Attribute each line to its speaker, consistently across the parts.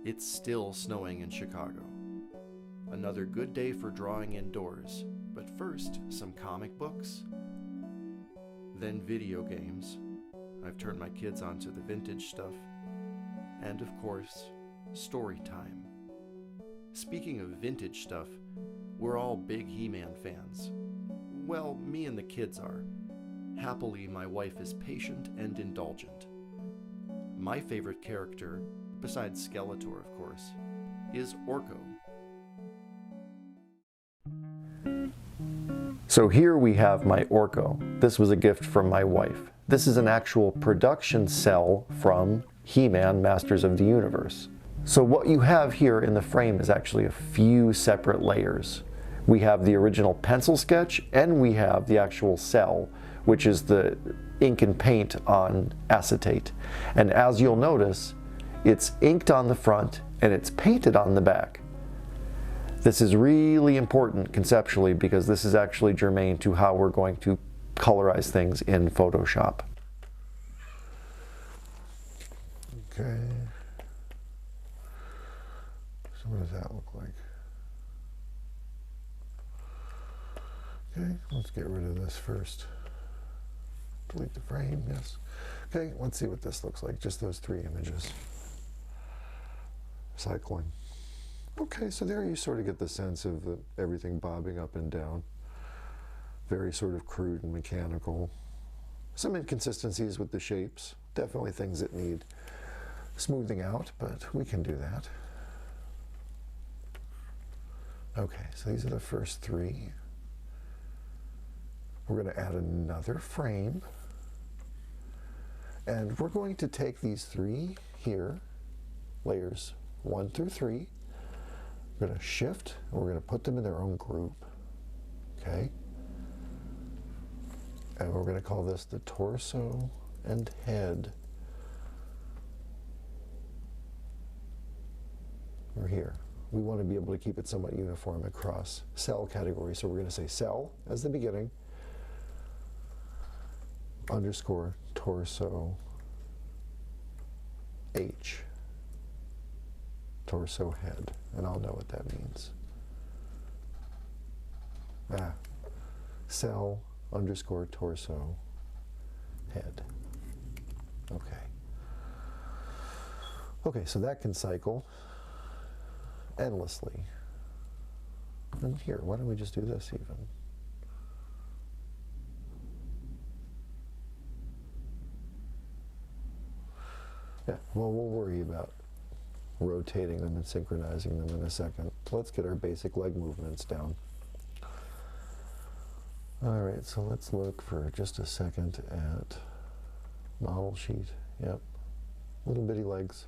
Speaker 1: It's still snowing in Chicago. Another good day for drawing indoors, but first, some comic books, then video games. I've turned my kids onto the vintage stuff, and of course, story time. Speaking of vintage stuff, we're all big He-Man fans. Well, me and the kids are. Happily, my wife is patient and indulgent. My favorite character, besides Skeletor of course, is Orko. So here we have my Orko. This was a gift from my wife. This is an actual production cell from He-Man Masters of the Universe. So what you have here in the frame is actually a few separate layers. We have the original pencil sketch and we have the actual cell, which is the ink and paint on acetate. And as you'll notice, it's inked on the front and it's painted on the back. This is really important conceptually because this is actually germane to how we're going to colorize things in Photoshop.
Speaker 2: Okay. So what does that look like? Okay, let's get rid of this first. Delete the frame, yes. Okay, let's see what this looks like, just those three images. Cycling. Okay, so there you sort of get the sense of everything bobbing up and down. Very sort of crude and mechanical. Some inconsistencies with the shapes. Definitely things that need smoothing out, but we can do that. Okay, so these are the first three. We're going to add another frame. And we're going to take these three here, layers 1 through 3. We're going to shift, and we're going to put them in their own group. Okay? And we're going to call this the torso and head. We're here. We want to be able to keep it somewhat uniform across cell categories. So we're going to say cell as the beginning, underscore torso H, torso head, and I'll know what that means. Cell underscore torso head. Okay. Okay, so that can cycle endlessly. And here, why don't we just do this even? Yeah, well, we'll worry about rotating them and synchronizing them in a second. Let's get our basic leg movements down. All right, so let's look for just a second at model sheet. Yep, little bitty legs.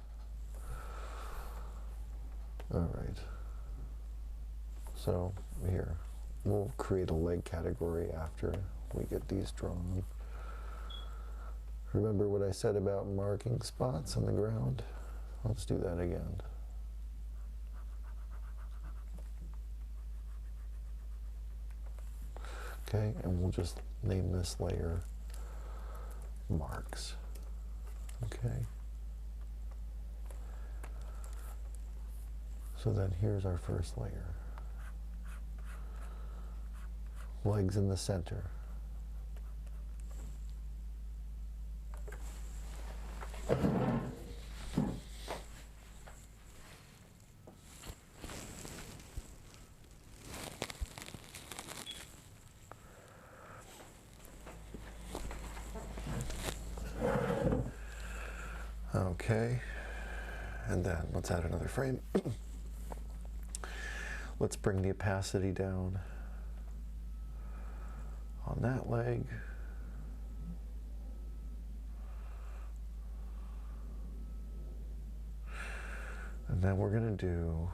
Speaker 2: All right, so here, we'll create a leg category after we get these drawn. Remember what I said about marking spots on the ground? Let's do that again. Okay, and we'll just name this layer marks. Okay. So then here's our first layer. Legs in the center. Okay, and then let's add another frame. Let's bring the opacity down on that leg. And then we're going to do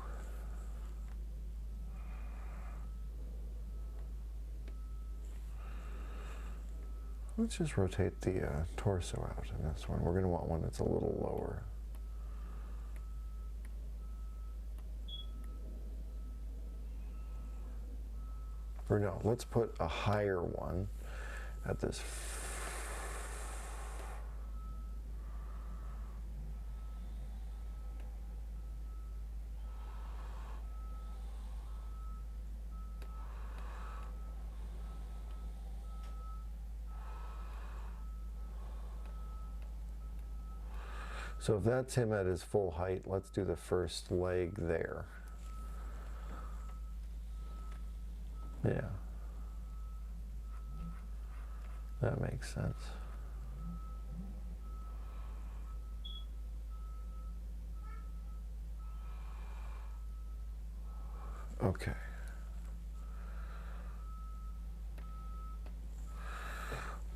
Speaker 2: let's just rotate the torso out in this one. We're going to want one that's a little lower. Or no, let's put a higher one at this.
Speaker 1: So if that's him at his full height, let's do the first leg there. Yeah. That makes sense. Okay.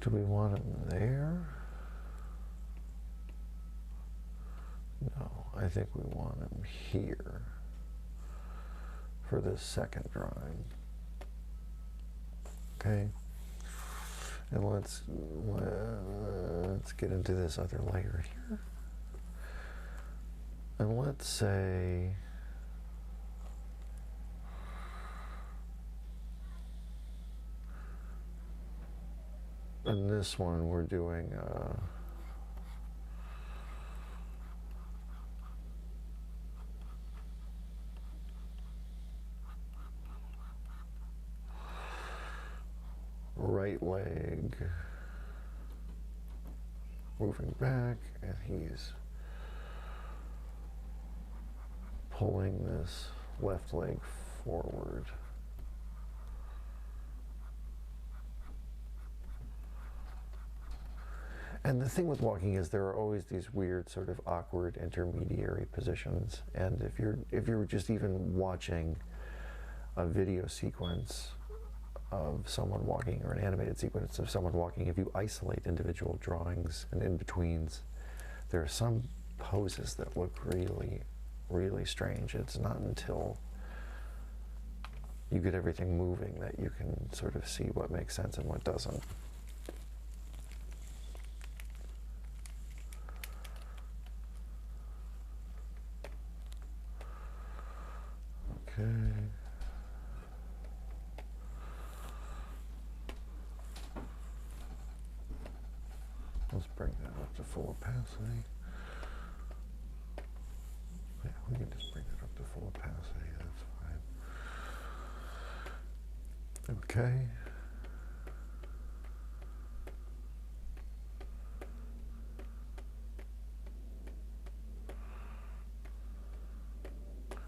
Speaker 1: Do we want him there? No, I think we want him here for this second drawing. Okay. And let's get into this other layer here. And let's say in this one we're doing right leg moving back, and he's pulling this left leg forward. And the thing with walking is there are always these weird sort of awkward intermediary positions, and if you're just even watching a video sequence of someone walking or an animated sequence of someone walking, if you isolate individual drawings and in-betweens, there are some poses that look really, really strange. It's not until you get everything moving that you can sort of see what makes sense and what doesn't. Okay. Let's bring that up to full opacity. Yeah, we can just bring that up to full opacity, that's fine. Okay.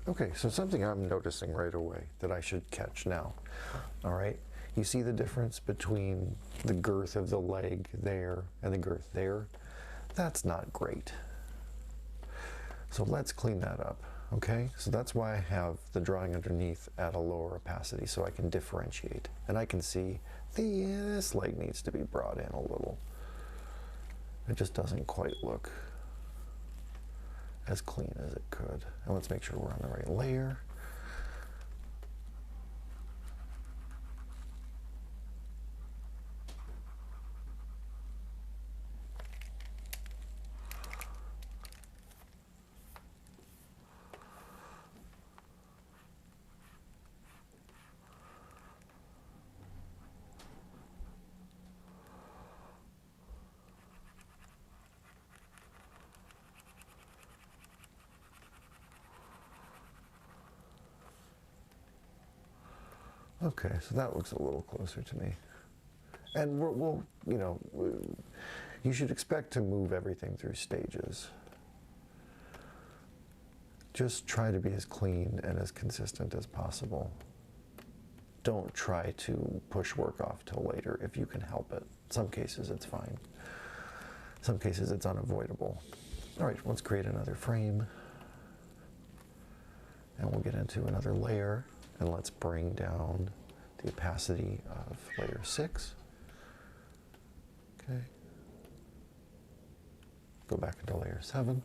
Speaker 1: Okay, so something I'm noticing right away that I should catch now. All right, you see the difference between the girth of the leg there and the girth there? That's not great. So let's clean that up, okay? So that's why I have the drawing underneath at a lower opacity, so I can differentiate. And I can see this leg needs to be brought in a little. It just doesn't quite look as clean as it could. And let's make sure we're on the right layer. Okay, so that looks a little closer to me. And we'll, you know, you should expect to move everything through stages. Just try to be as clean and as consistent as possible. Don't try to push work off till later if you can help it. Some cases it's fine. Some cases it's unavoidable. All right, let's create another frame. And we'll get into another layer. And let's bring down the opacity of layer 6. Okay. Go back into layer 7.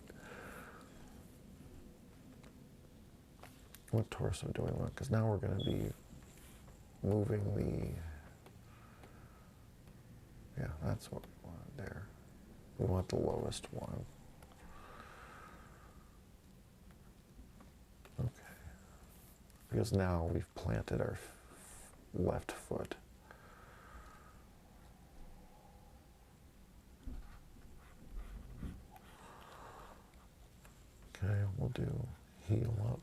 Speaker 1: What torso do we want? Because now we're going to be moving the, yeah, that's what we want there. We want the lowest one. Okay. Because now we've planted our left foot. Okay, we'll do heel up.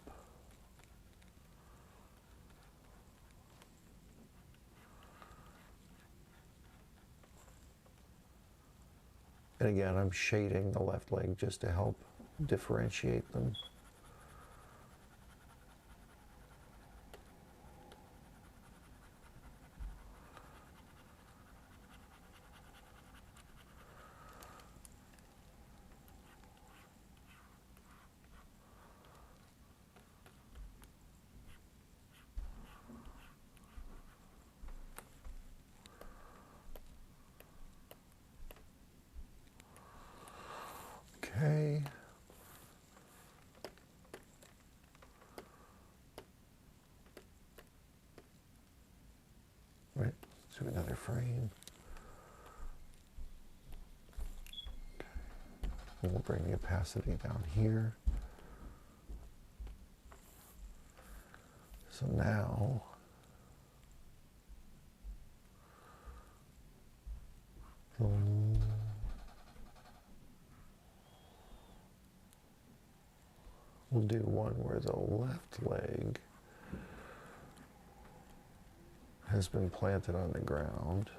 Speaker 1: And again, I'm shading the left leg just to help differentiate them. Okay. Right, let's do another frame. Okay. And we'll bring the opacity down here. So now, we'll do one where the left leg has been planted on the ground.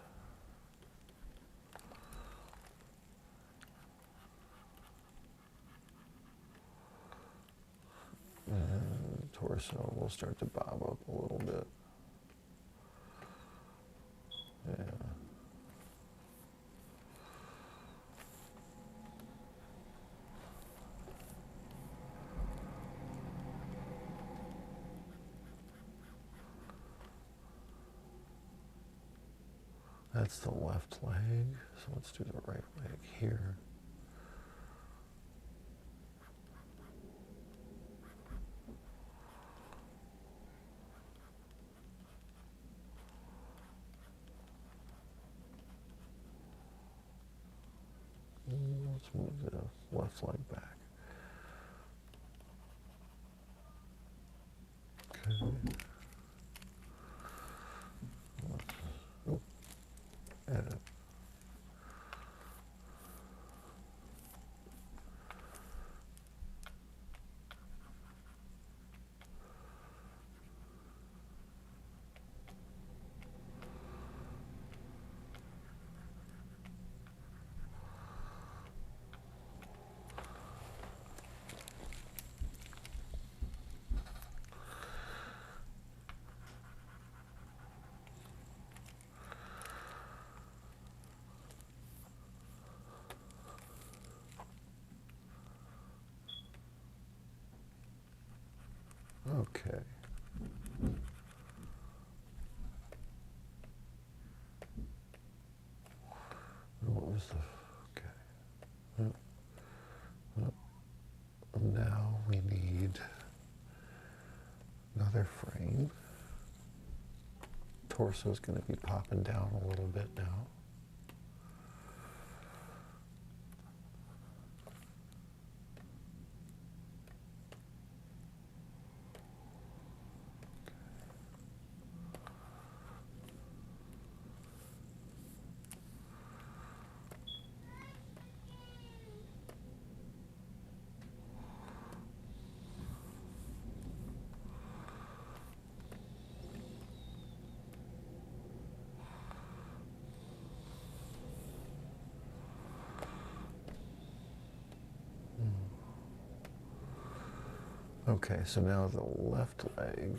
Speaker 1: And torso will start to bob up a little bit. Yeah. That's the left leg, so let's do the right leg here. Let's move the left leg back. Okay. Oh, edit. Okay. What was the, okay. Now we need another frame. Torso is going to be popping down a little bit now. Okay, so now the left leg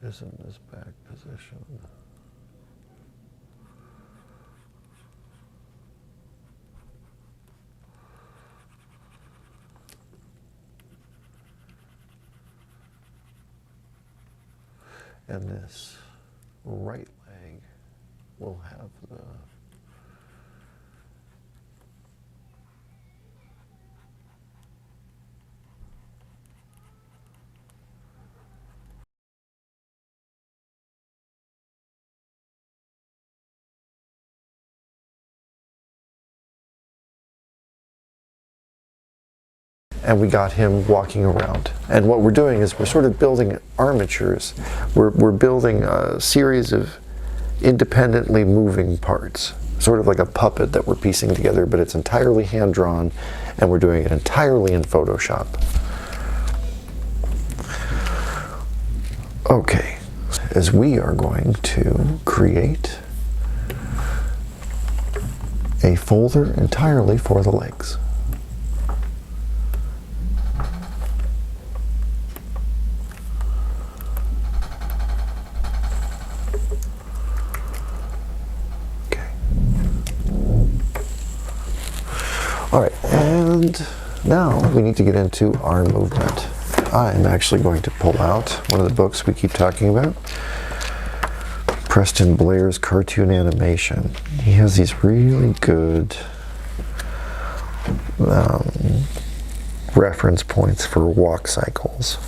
Speaker 1: is in this back position. And this right leg will have the and we got him walking around. And what we're doing is we're sort of building armatures. We're building a series of independently moving parts, sort of like a puppet that we're piecing together, but it's entirely hand-drawn, and we're doing it entirely in Photoshop. Okay, as we are going to create a folder entirely for the legs. All right, and now we need to get into arm movement. I'm actually going to pull out one of the books we keep talking about, Preston Blair's Cartoon Animation. He has these really good reference points for walk cycles.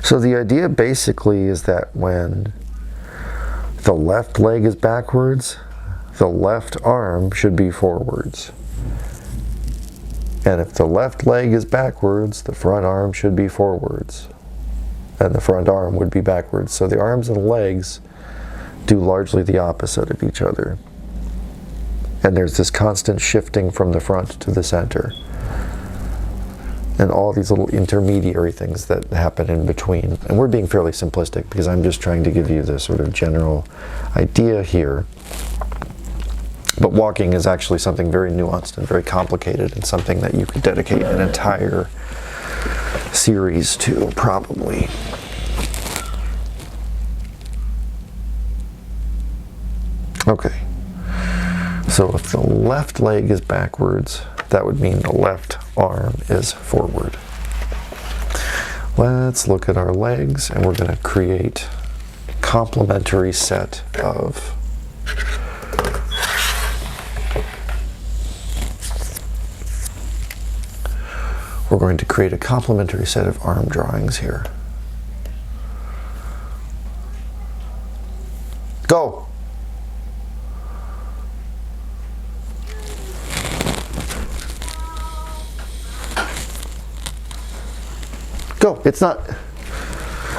Speaker 1: So the idea basically is that when the left leg is backwards, the left arm should be forwards. And if the left leg is backwards, the front arm should be forwards. And the front arm would be backwards. So the arms and legs do largely the opposite of each other. And there's this constant shifting from the front to the center. And all these little intermediary things that happen in between. And we're being fairly simplistic because I'm just trying to give you the sort of general idea here. But walking is actually something very nuanced and very complicated, and something that you could dedicate an entire series to, probably. Okay. So if the left leg is backwards, that would mean the left arm is forward. Let's look at our legs, and we're going to create a complementary set of arm drawings here. Go! Go. It's not,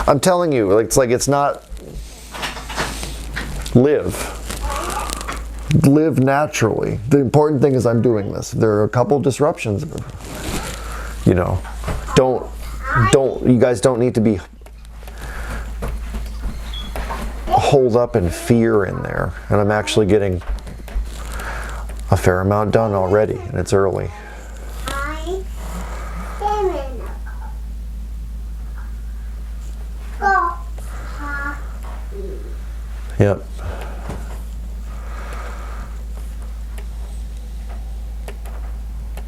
Speaker 1: I'm telling you, it's not, live naturally. The important thing is I'm doing this. There are a couple disruptions, you know. You guys don't need to be holed up in fear in there. And I'm actually getting a fair amount done already, and it's early. Yep.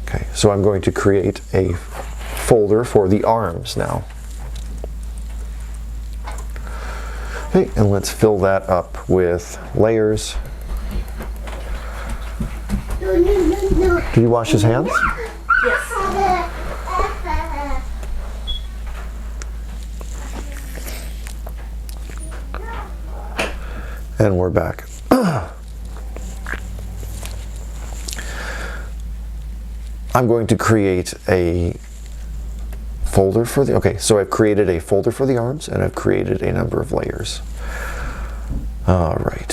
Speaker 1: Okay, so I'm going to create a folder for the arms now. Okay, and let's fill that up with layers. Did he wash his hands?
Speaker 3: Yes.
Speaker 1: And we're back. I'm going to create a folder for the, okay, so I've created a folder for the arms, and I've created a number of layers. All right.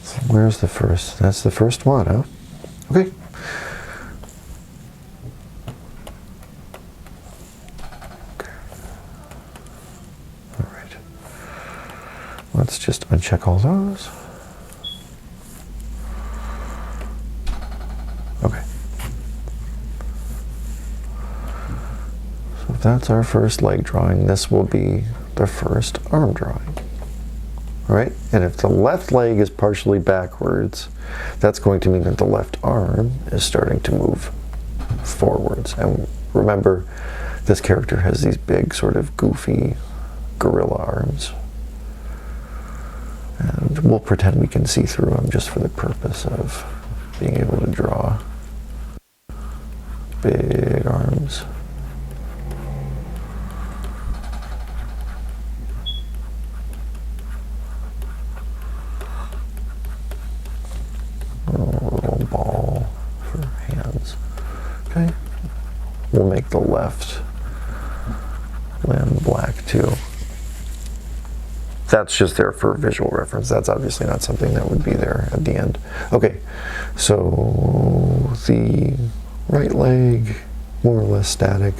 Speaker 1: So where's the first? That's the first one, huh? Okay. All right. Let's just uncheck all those. Okay. So if that's our first leg drawing, this will be the first arm drawing. All right, and if the left leg is partially backwards, that's going to mean that the left arm is starting to move forwards. And remember, this character has these big, sort of goofy gorilla arms. And we'll pretend we can see through them just for the purpose of being able to draw big arms. A little ball for hands. Okay. We'll make the left limb black too. That's just there for visual reference. That's obviously not something that would be there at the end. Okay, so the right leg, more or less static.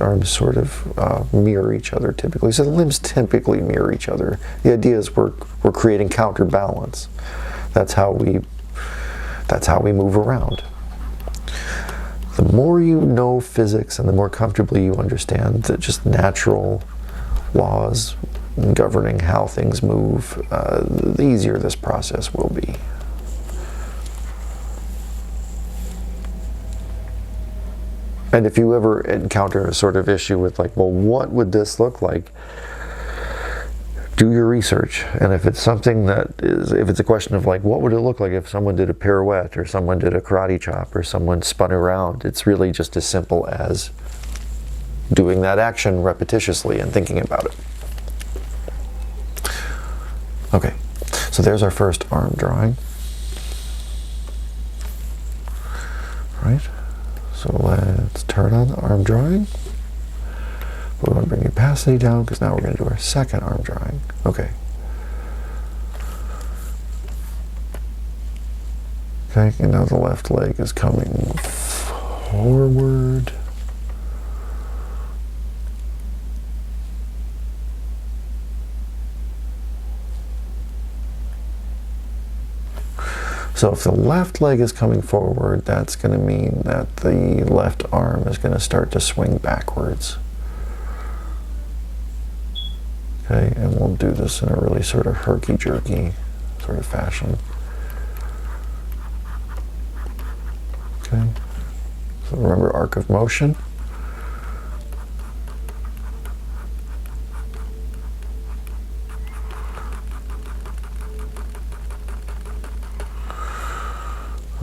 Speaker 1: arms sort of mirror each other typically. So the limbs typically mirror each other. The idea is we're creating counterbalance. That's how we move around. The more you know physics and the more comfortably you understand that just natural laws governing how things move, the easier this process will be. And if you ever encounter a sort of issue with like, well, what would this look like? Do your research. And if it's something that is, if it's a question of like, what would it look like if someone did a pirouette or someone did a karate chop or someone spun around? It's really just as simple as doing that action repetitiously and thinking about it. Okay, so there's our first arm drawing. Right? So let's turn on the arm drawing. We're going to bring the opacity down because now we're going to do our second arm drawing. Okay. Okay, and now the left leg is coming forward. So if the left leg is coming forward, that's going to mean that the left arm is going to start to swing backwards. Okay, and we'll do this in a really sort of herky-jerky sort of fashion. Okay, so remember arc of motion.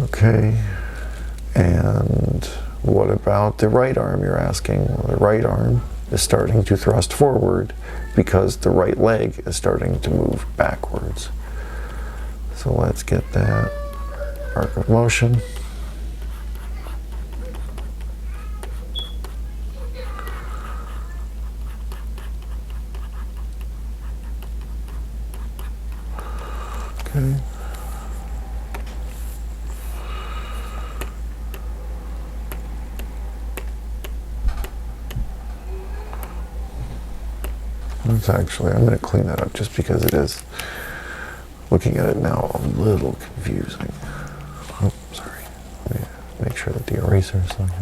Speaker 1: Okay, and what about the right arm, you're asking? Well, the right arm is starting to thrust forward because the right leg is starting to move backwards. So let's get that arc of motion. Okay. It's actually, I'm going to clean that up just because it is, looking at it now, a little confusing. Oh, sorry. Let me make sure that the eraser is on here.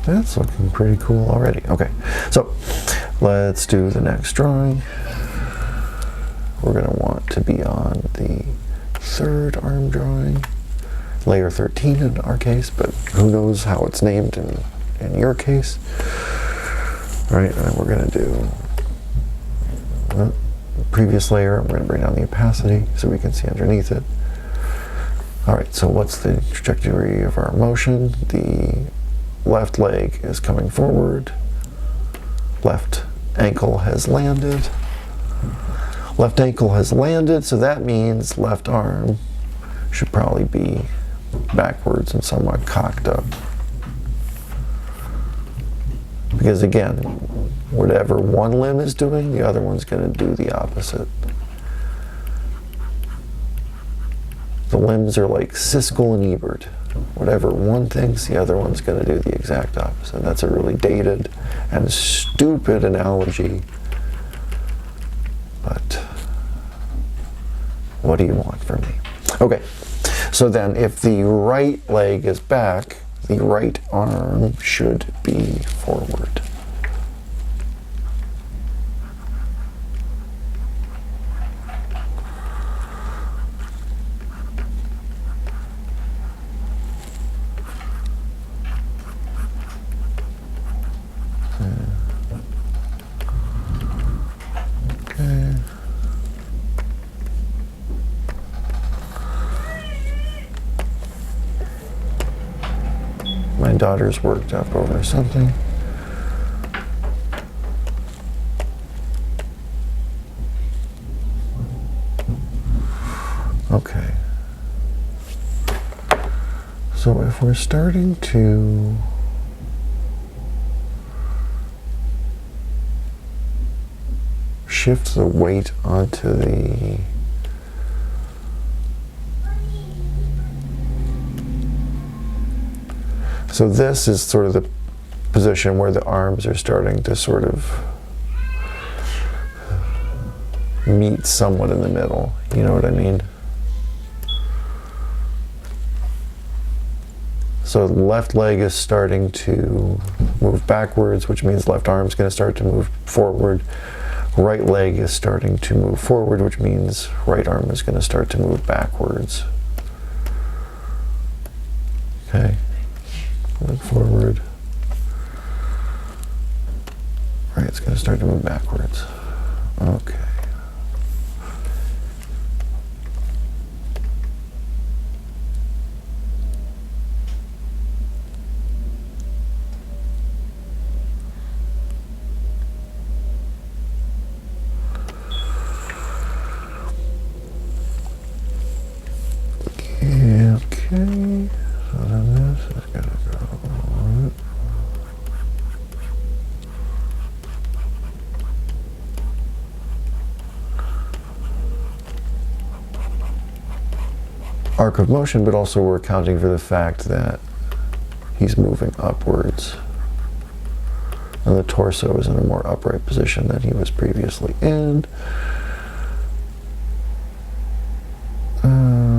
Speaker 1: That's looking pretty cool already. Okay, so let's do the next drawing. We're going to want to be on the third arm drawing, layer 13 in our case, but who knows how it's named in your case. All right, and we're going to do the previous layer. I'm going to bring down the opacity so we can see underneath it. All right, so what's the trajectory of our motion? The left leg is coming forward. Left ankle has landed. Left ankle has landed, so that means left arm should probably be backwards and somewhat cocked up. Because again, whatever one limb is doing, the other one's going to do the opposite. The limbs are like Siskel and Ebert. Whatever one thinks, the other one's going to do the exact opposite. That's a really dated and stupid analogy. But what do you want from me? Okay, so then if the right leg is back, the right arm should be forward. daughter's worked up over something. Okay. So if we're starting to shift the weight onto the so this is sort of the position where the arms are starting to sort of meet somewhat in the middle. You know what I mean? So the left leg is starting to move backwards, which means left arm is going to start to move forward. Right leg is starting to move forward, which means right arm is going to start to move backwards. Okay. Leg forward. Right, it's going to start to move backwards. Okay. Okay, so then this is going to go. Arc of motion, but also we're accounting for the fact that he's moving upwards. And the torso is in a more upright position than he was previously in.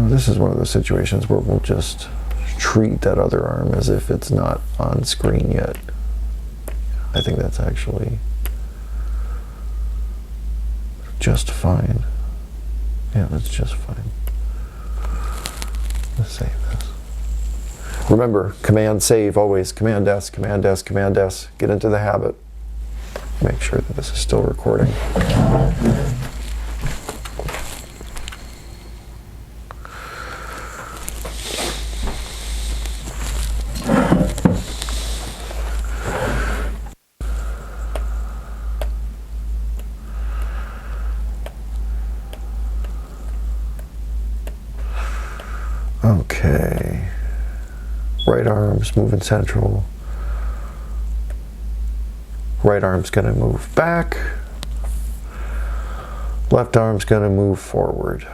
Speaker 1: This is one of those situations where we'll just treat that other arm as if it's not on screen yet. I think that's actually just fine. Yeah, that's just fine. Let's save this. Remember, Command save always. Command S, Command S, Command S. Get into the habit. Make sure that this is still recording. Okay, right arm's moving central. Right arm's gonna move back. Left arm's gonna move forward.